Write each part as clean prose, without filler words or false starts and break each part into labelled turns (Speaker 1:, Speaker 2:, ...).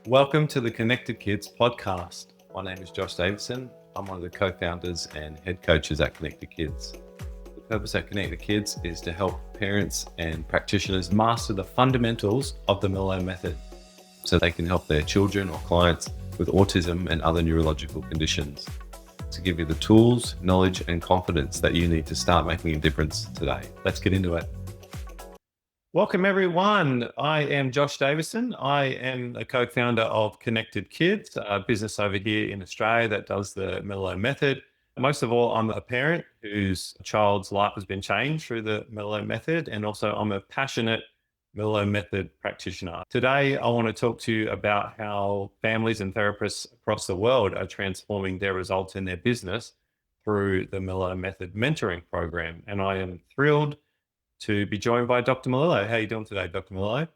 Speaker 1: Welcome to the Connected Kidz Podcast. My name is Josh Davison. I'm one of the co-founders and head coaches at Connected Kidz. The purpose at Connected Kidz is to help parents and practitioners master the fundamentals of the Melillo Method so they can help their children or clients with autism and other neurological conditions, to give you the tools, knowledge, and confidence that you need to start making a difference today. Let's get into it. Welcome, everyone. I am Josh Davison. I am a co-founder of Connected Kidz, a business over here in Australia that does the Melillo Method. Most of all, I'm a parent whose child's life has been changed through the Melillo Method, and also I'm a passionate Melillo Method practitioner. Today, I want to talk to you about how families and therapists across the world are transforming their results in their business through the Melillo Method Mentoring program. And I am thrilled to be joined by Dr. Melillo. How are you doing today, Dr. Melillo?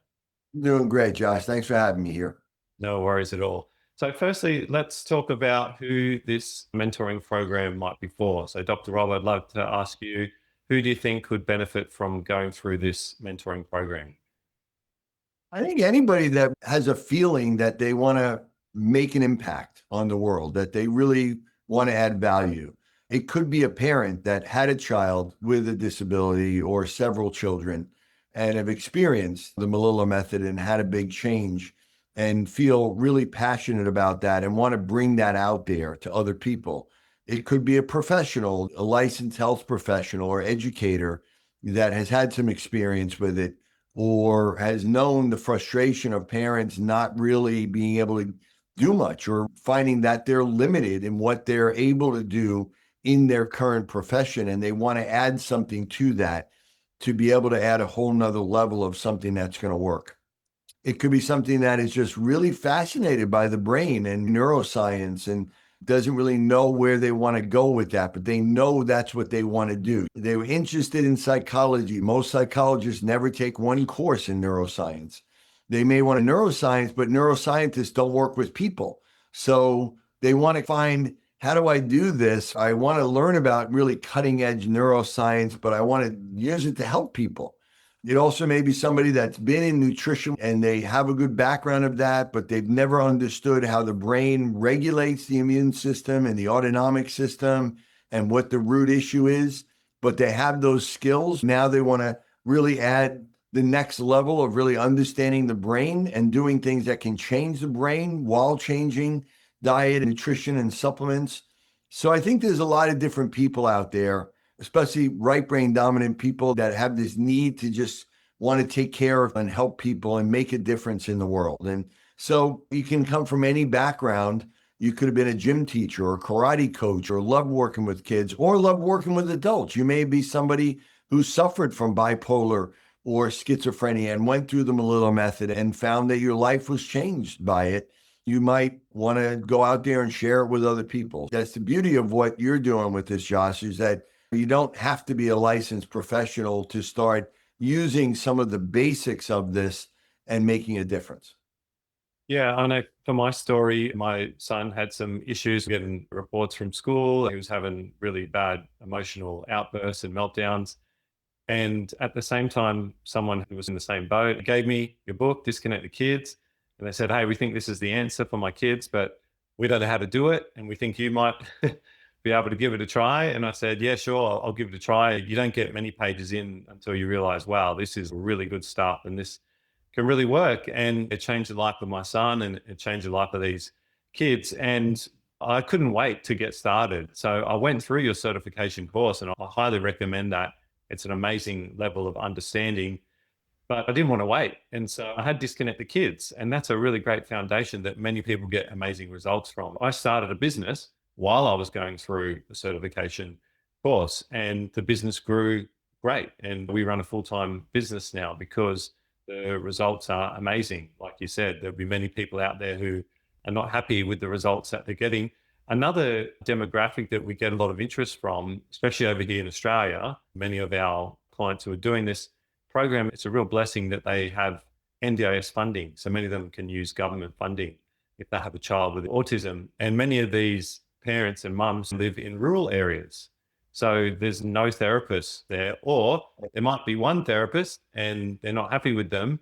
Speaker 2: Doing great, Josh. Thanks for having me here.
Speaker 1: No worries at all. So firstly, let's talk about who this mentoring program might be for. So Dr. Rob, I'd love to ask you, who do you think could benefit from going through this mentoring program?
Speaker 2: I think anybody that has a feeling that they want to make an impact on the world, that they really want to add value. It could be a parent that had a child with a disability or several children and have experienced the Melillo Method and had a big change and feel really passionate about that and want to bring that out there to other people. It could be a professional, a licensed health professional or educator that has had some experience with it or has known the frustration of parents not really being able to do much or finding that they're limited in what they're able to do in their current profession, and they want to add something to that to be able to add a whole nother level of something that's going to work. It could be something that is just really fascinated by the brain and neuroscience and doesn't really know where they want to go with that, but they know that's what they want to do. They were interested in psychology. Most psychologists never take one course in neuroscience. They may want to neuroscience, but neuroscientists don't work with people. So they want to find, how do I do this? I want to learn about really cutting edge neuroscience, but I want to use it to help people. It also may be somebody that's been in nutrition and they have a good background of that, but they've never understood how the brain regulates the immune system and the autonomic system and what the root issue is. But they have those skills. Now they want to really add the next level of really understanding the brain and doing things that can change the brain while changing diet, nutrition, and supplements. So I think there's a lot of different people out there, especially right brain dominant people that have this need to just want to take care of and help people and make a difference in the world. And so you can come from any background. You could have been a gym teacher or a karate coach or love working with kids or love working with adults. You may be somebody who suffered from bipolar or schizophrenia and went through the Melillo Method and found that your life was changed by it. You might want to go out there and share it with other people. That's the beauty of what you're doing with this, Josh, is that you don't have to be a licensed professional to start using some of the basics of this and making a difference.
Speaker 1: Yeah, I know for my story, my son had some issues getting reports from school. He was having really bad emotional outbursts and meltdowns. And at the same time, someone who was in the same boat gave me your book, Disconnect the Kids. And they said, hey, we think this is the answer for my kids, but we don't know how to do it. And we think you might be able to give it a try. And I said, yeah, sure, I'll give it a try. You don't get many pages in until you realize, wow, this is really good stuff. And this can really work. And it changed the life of my son and it changed the life of these kids. And I couldn't wait to get started. So I went through your certification course and I highly recommend that. It's an amazing level of understanding. But I didn't want to wait. And so I had Disconnect the Kids. And that's a really great foundation that many people get amazing results from. I started a business while I was going through the certification course, and the business grew great. And we run a full-time business now because the results are amazing. Like you said, there'll be many people out there who are not happy with the results that they're getting. Another demographic that we get a lot of interest from, especially over here in Australia, many of our clients who are doing this program, it's a real blessing that they have NDIS funding. So many of them can use government funding if they have a child with autism. And many of these parents and mums live in rural areas. So there's no therapist there, or there might be one therapist and they're not happy with them.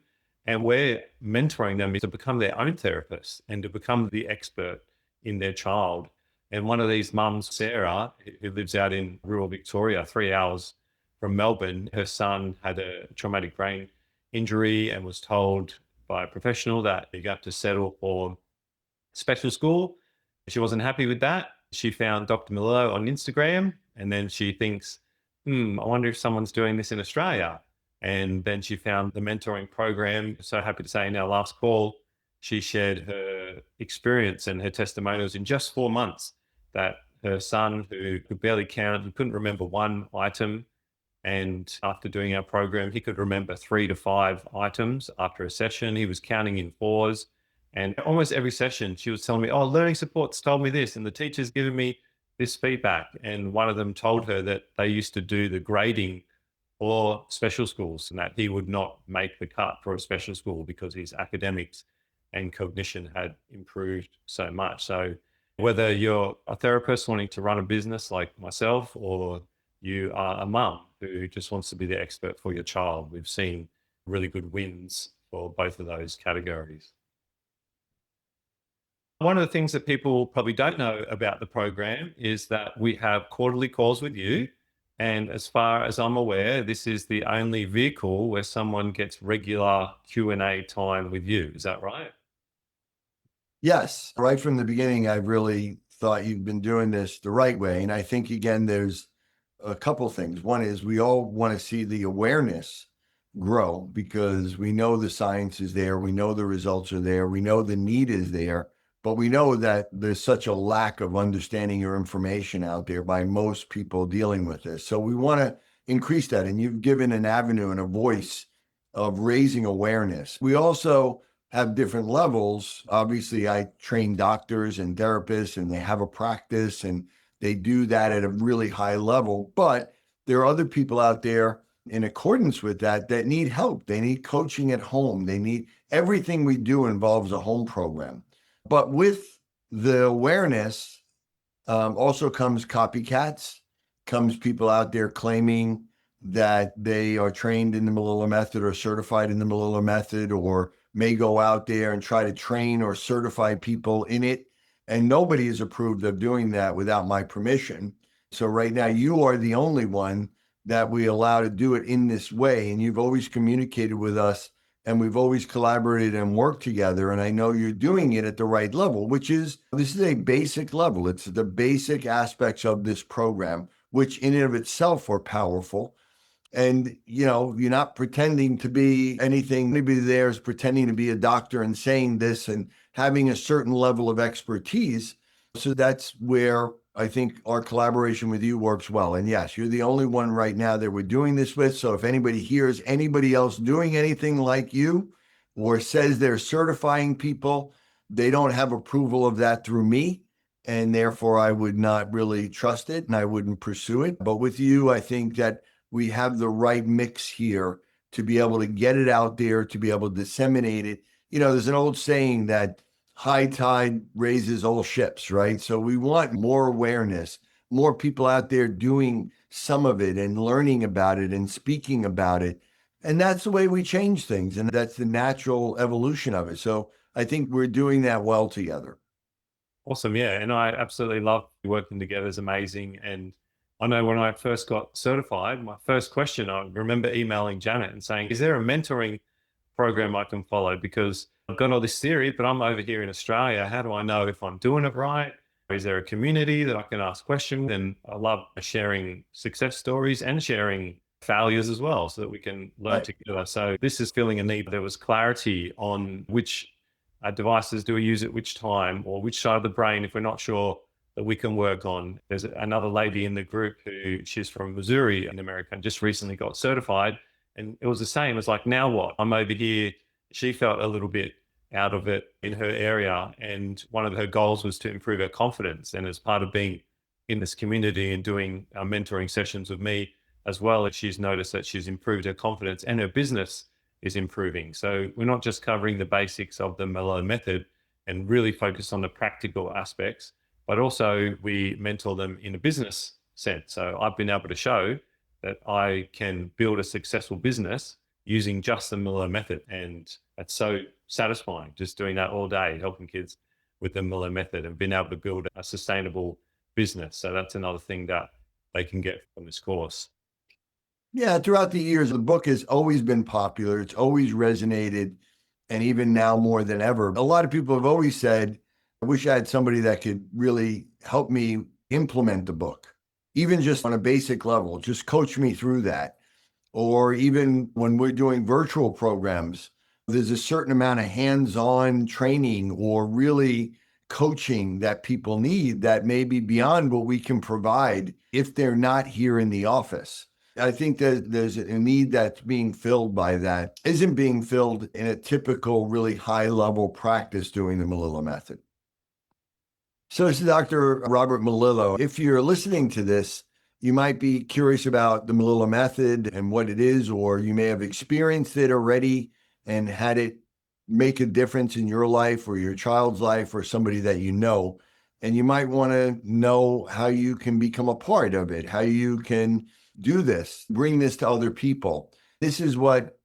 Speaker 1: And we're mentoring them to become their own therapist and to become the expert in their child. And one of these mums, Sarah, who lives out in rural Victoria, 3 hours from Melbourne, her son had a traumatic brain injury and was told by a professional that you have to settle for special school. She wasn't happy with that. She found Dr. Melillo on Instagram, and then she thinks, I wonder if someone's doing this in Australia. And then she found the mentoring program. So happy to say in our last call, she shared her experience and her testimonials in just 4 months that her son, who could barely count, he couldn't remember one item. And after doing our program, he could remember 3 to 5 items after a session. He was counting in fours. And almost every session, she was telling me, oh, learning supports told me this, and the teacher's given me this feedback. And one of them told her that they used to do the grading for special schools and that he would not make the cut for a special school because his academics and cognition had improved so much. So whether you're a therapist wanting to run a business like myself, or you are a mum who just wants to be the expert for your child, we've seen really good wins for both of those categories. One of the things that people probably don't know about the program is that we have quarterly calls with you. And as far as I'm aware, this is the only vehicle where someone gets regular Q&A time with you. Is that right?
Speaker 2: Yes. Right from the beginning, I've really thought you've been doing this the right way. And I think, again, there's a couple things. One is we all want to see the awareness grow because we know the science is there. We know the results are there. We know the need is there. But we know that there's such a lack of understanding or information out there by most people dealing with this. So we want to increase that. And you've given an avenue and a voice of raising awareness. We also have different levels. Obviously, I train doctors and therapists, and they have a practice and they do that at a really high level. But there are other people out there in accordance with that that need help. They need coaching at home. They need everything we do involves a home program. But with the awareness also comes copycats, comes people out there claiming that they are trained in the Melillo Method or certified in the Melillo Method, or may go out there and try to train or certify people in it. And nobody is approved of doing that without my permission. So right now, you are the only one that we allow to do it in this way. And you've always communicated with us, and we've always collaborated and worked together. And I know you're doing it at the right level, which is, this is a basic level. It's the basic aspects of this program, which in and of itself are powerful. And, you're not pretending to be anything. Anybody there is pretending to be a doctor and saying this and having a certain level of expertise. So that's where I think our collaboration with you works well. And yes, you're the only one right now that we're doing this with. So if anybody hears anybody else doing anything like you or says they're certifying people, they don't have approval of that through me. And therefore, I would not really trust it and I wouldn't pursue it. But with you, I think that we have the right mix here to be able to get it out there, to be able to disseminate it. There's an old saying that high tide raises all ships, right? So we want more awareness, more people out there doing some of it and learning about it and speaking about it. And that's the way we change things. And that's the natural evolution of it. So I think we're doing that well together.
Speaker 1: Awesome. Yeah. And I absolutely love working together. It's amazing. And I know when I first got certified, my first question, I remember emailing Janet and saying, is there a mentoring program I can follow? Because I've got all this theory, but I'm over here in Australia. How do I know if I'm doing it right? Is there a community that I can ask questions? And I love sharing success stories and sharing failures as well so that we can learn together. So this is filling a need. There was clarity on which devices do we use at which time, or which side of the brain, if we're not sure, that we can work on. There's another lady in the group who, she's from Missouri in America and just recently got certified. And it was the same. It's like, now what? I'm over here. She felt a little bit out of it in her area. And one of her goals was to improve her confidence. And as part of being in this community and doing mentoring sessions with me as well, she's noticed that she's improved her confidence and her business is improving. So we're not just covering the basics of the Melillo Method and really focus on the practical aspects, but also we mentor them in a business sense. So I've been able to show that I can build a successful business using just the Melillo method. And that's so satisfying, just doing that all day, helping kids with the Melillo method and being able to build a sustainable business. So that's another thing that they can get from this course.
Speaker 2: Yeah, throughout the years, the book has always been popular. It's always resonated. And even now more than ever, a lot of people have always said, I wish I had somebody that could really help me implement the book, even just on a basic level, just coach me through that. Or even when we're doing virtual programs, there's a certain amount of hands-on training or really coaching that people need that may be beyond what we can provide if they're not here in the office. I think that there's a need that's being filled by that, isn't being filled in a typical, really high-level practice doing the Melillo method. So this is Dr. Robert Melillo. If you're listening to this, you might be curious about the Melillo method and what it is, or you may have experienced it already and had it make a difference in your life or your child's life or somebody that you know. And you might want to know how you can become a part of it, how you can do this, bring this to other people. This is what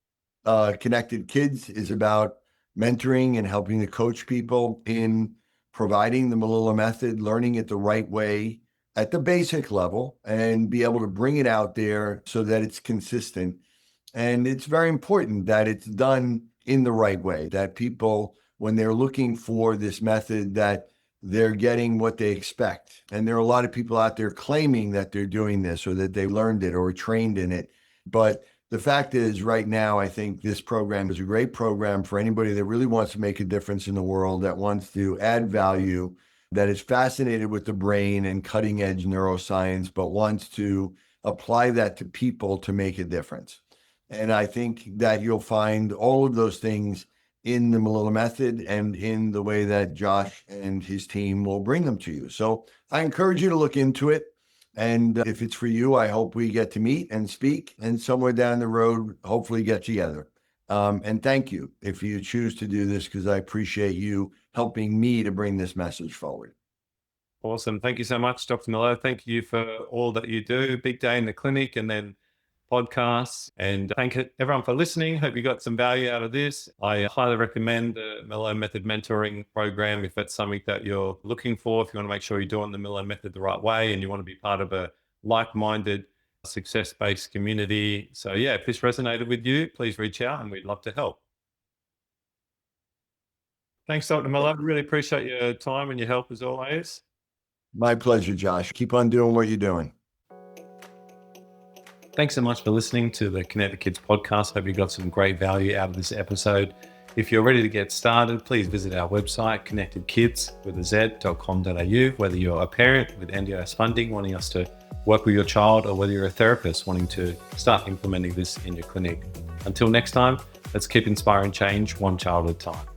Speaker 2: Connected Kidz is about, mentoring and helping to coach people in providing the Melillo method, learning it the right way at the basic level, and be able to bring it out there so that it's consistent. And it's very important that it's done in the right way, that people, when they're looking for this method, that they're getting what they expect. And there are a lot of people out there claiming that they're doing this or that they learned it or trained in it. But the fact is, right now, I think this program is a great program for anybody that really wants to make a difference in the world, that wants to add value, that is fascinated with the brain and cutting edge neuroscience, but wants to apply that to people to make a difference. And I think that you'll find all of those things in the Melillo method and in the way that Josh and his team will bring them to you. So I encourage you to look into it. And if it's for you, I hope we get to meet and speak and somewhere down the road, hopefully get together. And thank you if you choose to do this, because I appreciate you helping me to bring this message forward.
Speaker 1: Awesome. Thank you so much, Dr. Melillo. Thank you for all that you do. Big day in the clinic and then podcasts. And thank everyone for listening. Hope you got some value out of this. I highly recommend the Melillo Method Mentoring program if that's something that you're looking for. If you want to make sure you're doing the Melillo Method the right way and you want to be part of a like-minded, success-based community. So yeah, if this resonated with you, please reach out and we'd love to help. Thanks, Dr. Melillo. Really appreciate your time and your help as always.
Speaker 2: My pleasure, Josh. Keep on doing what you're doing.
Speaker 1: Thanks so much for listening to the Connected Kidz Podcast. Hope you got some great value out of this episode. If you're ready to get started, please visit our website, connectedkids.com.au, whether you're a parent with NDIS funding wanting us to work with your child, or whether you're a therapist wanting to start implementing this in your clinic. Until next time, let's keep inspiring change one child at a time.